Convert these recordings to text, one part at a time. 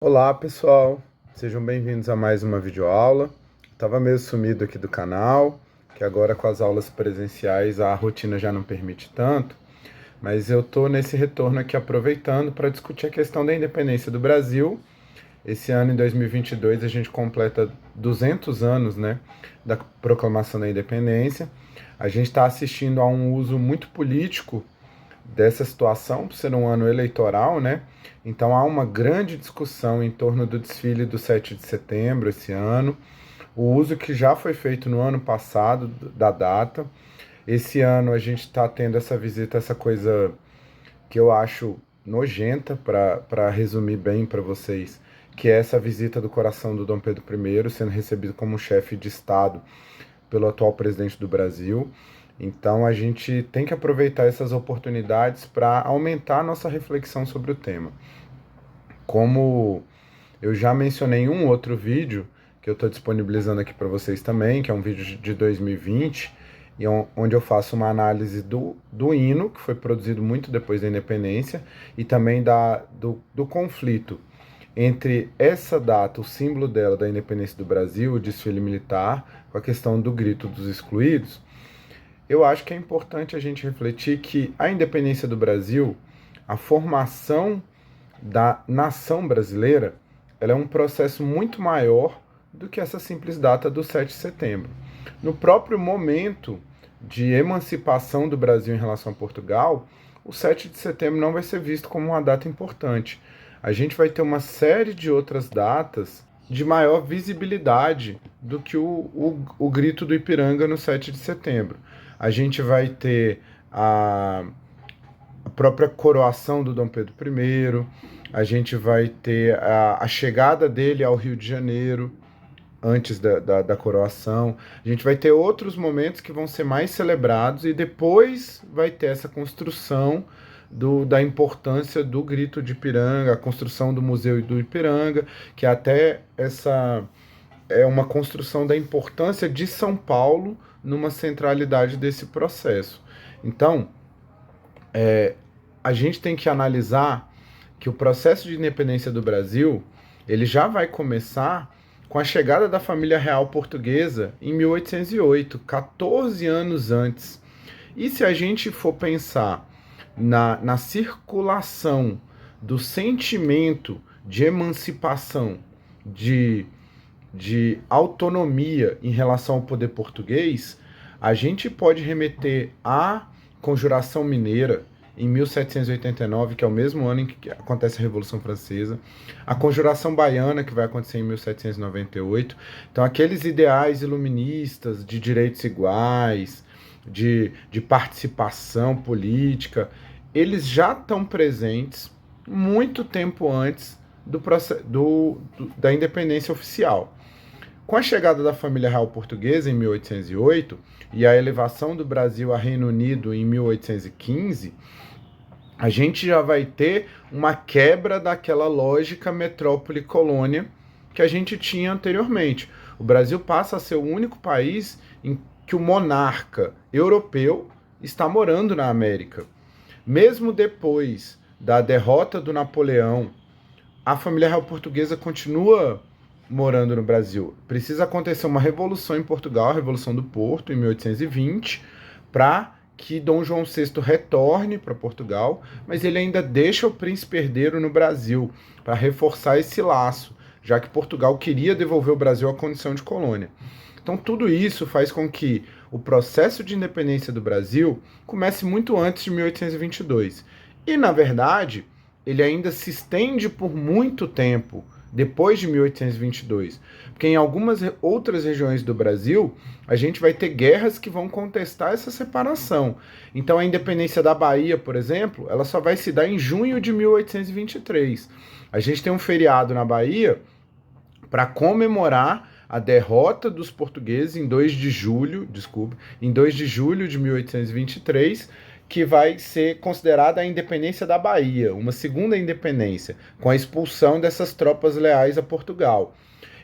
Olá pessoal, sejam bem-vindos a mais uma videoaula. Estava meio sumido aqui do canal, que agora com as aulas presenciais a rotina já não permite tanto, mas eu estou nesse retorno aqui aproveitando para discutir a questão da independência do Brasil. Esse ano, em 2022, a gente completa 200 anos, né, da proclamação da independência. A gente está assistindo a um uso muito político dessa situação, por ser um ano eleitoral, né? Então há uma grande discussão em torno do desfile do 7 de setembro esse ano, o uso que já foi feito no ano passado da data. Esse ano a gente está tendo essa visita, essa coisa que eu acho nojenta, para resumir bem para vocês, que é essa visita do coração do Dom Pedro I, sendo recebido como chefe de Estado pelo atual presidente do Brasil. Então a gente tem que aproveitar essas oportunidades para aumentar a nossa reflexão sobre o tema. Como eu já mencionei em um outro vídeo, que eu estou disponibilizando aqui para vocês também, que é um vídeo de 2020, onde eu faço uma análise do hino, que foi produzido muito depois da independência, e também do conflito entre essa data, o símbolo dela, da independência do Brasil, o desfile militar, com a questão do grito dos excluídos. Eu acho que é importante a gente refletir que a independência do Brasil, a formação da nação brasileira, ela é um processo muito maior do que essa simples data do 7 de setembro. No próprio momento de emancipação do Brasil em relação a Portugal, o 7 de setembro não vai ser visto como uma data importante. A gente vai ter uma série de outras datas de maior visibilidade do que o grito do Ipiranga no 7 de setembro. A gente vai ter a própria coroação do Dom Pedro I, a gente vai ter a chegada dele ao Rio de Janeiro, antes da coroação. A gente vai ter outros momentos que vão ser mais celebrados e depois vai ter essa construção da importância do grito de Ipiranga, a construção do Museu do Ipiranga, que até essa é uma construção da importância de São Paulo numa centralidade desse processo. Então, a gente tem que analisar que o processo de independência do Brasil, ele já vai começar com a chegada da família real portuguesa em 1808, 14 anos antes. E se a gente for pensar na circulação do sentimento de emancipação, de autonomia em relação ao poder português, a gente pode remeter à Conjuração Mineira, em 1789, que é o mesmo ano em que acontece a Revolução Francesa, a Conjuração Baiana, que vai acontecer em 1798. Então, aqueles ideais iluministas de direitos iguais, de participação política, eles já estão presentes muito tempo antes da independência oficial. Com a chegada da família real portuguesa em 1808 e a elevação do Brasil a Reino Unido em 1815, a gente já vai ter uma quebra daquela lógica metrópole-colônia que a gente tinha anteriormente. O Brasil passa a ser o único país em que o monarca europeu está morando na América. Mesmo depois da derrota do Napoleão, a família real portuguesa continua morando no Brasil. Precisa acontecer uma revolução em Portugal, a Revolução do Porto, em 1820, para que Dom João VI retorne para Portugal, mas ele ainda deixa o príncipe herdeiro no Brasil, para reforçar esse laço, já que Portugal queria devolver o Brasil à condição de colônia. Então tudo isso faz com que o processo de independência do Brasil comece muito antes de 1822. E, na verdade, ele ainda se estende por muito tempo depois de 1822, porque em algumas outras regiões do Brasil a gente vai ter guerras que vão contestar essa separação. Então a independência da Bahia, por exemplo, ela só vai se dar em junho de 1823. A gente tem um feriado na Bahia para comemorar a derrota dos portugueses em 2 de julho, em 2 de julho de 1823, que vai ser considerada a independência da Bahia, uma segunda independência, com a expulsão dessas tropas leais a Portugal.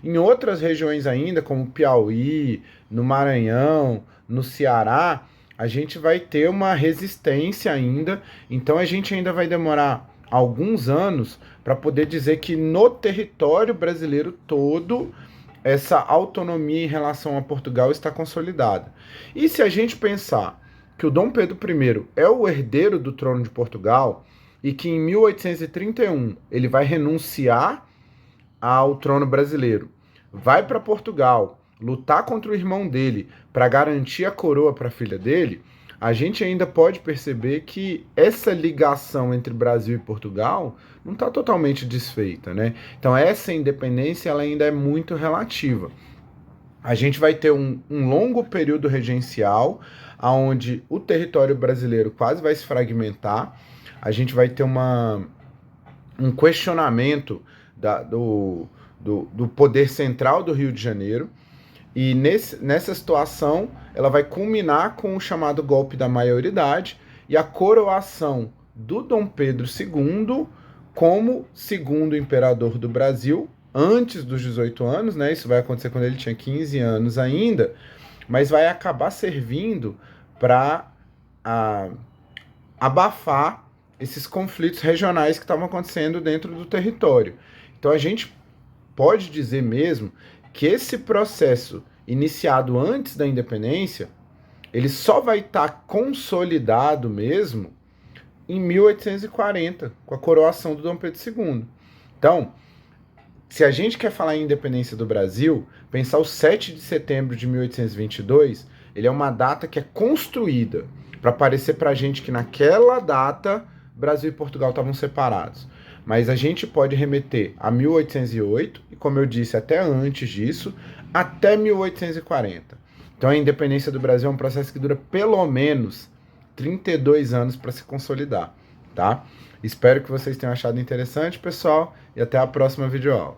Em outras regiões ainda, como Piauí, no Maranhão, no Ceará, a gente vai ter uma resistência ainda, então a gente ainda vai demorar alguns anos para poder dizer que no território brasileiro todo essa autonomia em relação a Portugal está consolidada. E se a gente pensar que o Dom Pedro I é o herdeiro do trono de Portugal e que em 1831 ele vai renunciar ao trono brasileiro, vai para Portugal lutar contra o irmão dele para garantir a coroa para a filha dele, a gente ainda pode perceber que essa ligação entre Brasil e Portugal não está totalmente desfeita, né? Então essa independência ela ainda é muito relativa. A gente vai ter um longo período regencial, onde o território brasileiro quase vai se fragmentar. A gente vai ter um questionamento do poder central do Rio de Janeiro. E nessa situação, ela vai culminar com o chamado golpe da maioridade e a coroação do Dom Pedro II como segundo imperador do Brasil, antes dos 18 anos, né? Isso vai acontecer quando ele tinha 15 anos ainda, mas vai acabar servindo para abafar esses conflitos regionais que estavam acontecendo dentro do território. Então a gente pode dizer mesmo que esse processo iniciado antes da independência, ele só vai estar consolidado mesmo em 1840, com a coroação do Dom Pedro II. Então, se a gente quer falar em independência do Brasil, pensar o 7 de setembro de 1822, ele é uma data que é construída para parecer para a gente que naquela data Brasil e Portugal estavam separados. Mas a gente pode remeter a 1808 e, como eu disse, até antes disso, até 1840. Então a independência do Brasil é um processo que dura pelo menos 32 anos para se consolidar, tá? Espero que vocês tenham achado interessante, pessoal, e até a próxima videoaula.